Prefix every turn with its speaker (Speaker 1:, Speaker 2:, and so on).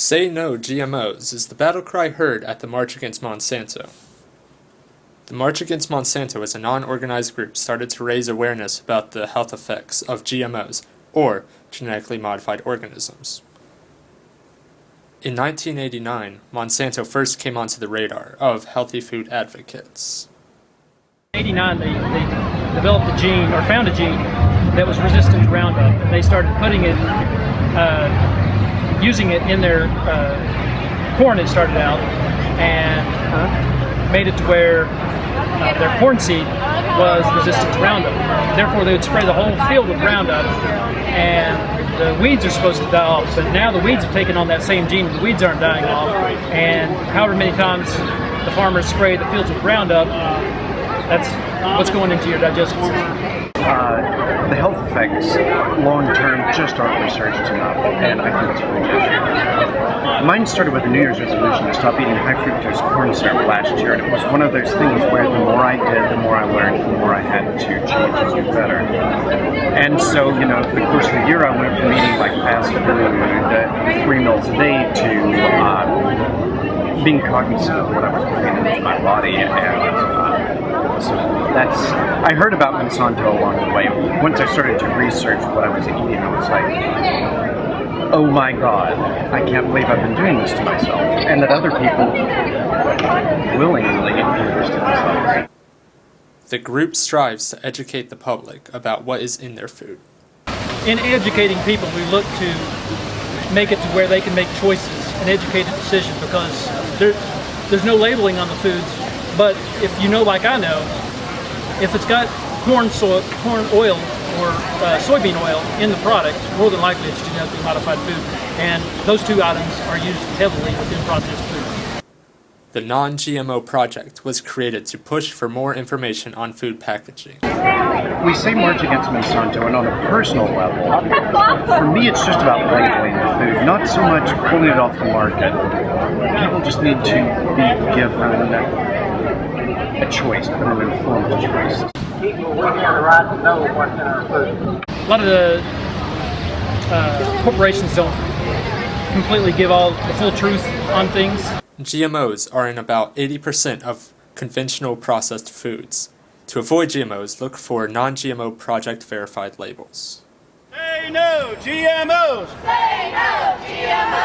Speaker 1: Say no GMOs is the battle cry heard at the March Against Monsanto. The March Against Monsanto is a non-organized group started to raise awareness about the health effects of GMOs, or genetically modified organisms. In 1989, Monsanto first came onto the radar of healthy food advocates.
Speaker 2: In 1989, they developed a gene, or found a gene, that was resistant to Roundup, and they started putting it, using it in their corn. It started out, and made it to where their corn seed was resistant to Roundup. Therefore, they would spray the whole field with Roundup, and the weeds are supposed to die off. But now the weeds have taken on that same gene, and the weeds aren't dying off. And however many times the farmers spray the fields with Roundup, that's what's going into your digestive system.
Speaker 3: The health effects long-term just aren't researched enough, and I think it's a big issue. Mine started with a New Year's resolution to stop eating high fructose corn syrup last year, and it was one of those things where the more I did, the more I learned, the more I had to change and do better. And so, over the course of the year, I went from eating like fast food, 3 meals a day, to being cognizant of what I was putting into my body, and so I heard about Monsanto along the way. Once I started to research what I was eating, I was like, oh my God, I can't believe I've been doing this to myself, and that other people willingly do this to themselves.
Speaker 1: The group strives to educate the public about what is in their food.
Speaker 2: In educating people, we look to make it to where they can make choices and educated decisions, because there's no labeling on the foods. But if you know, like I know, if it's got corn oil or soybean oil in the product, more than likely it's genetically modified food. And those two items are used heavily within processed foods.
Speaker 1: The Non-GMO Project was created to push for more information on food packaging.
Speaker 3: We say March Against Monsanto, and on a personal level, for me it's just about labeling the food, not so much pulling it off the market. People just need to be given a choice, but an informed choice.
Speaker 4: People, we have the right to know what's in our food.
Speaker 2: A lot of the corporations don't completely give all the full truth on things.
Speaker 1: GMOs are in about 80% of conventional processed foods. To avoid GMOs, look for non-GMO project verified labels.
Speaker 5: Say no GMOs!
Speaker 6: Say no GMOs!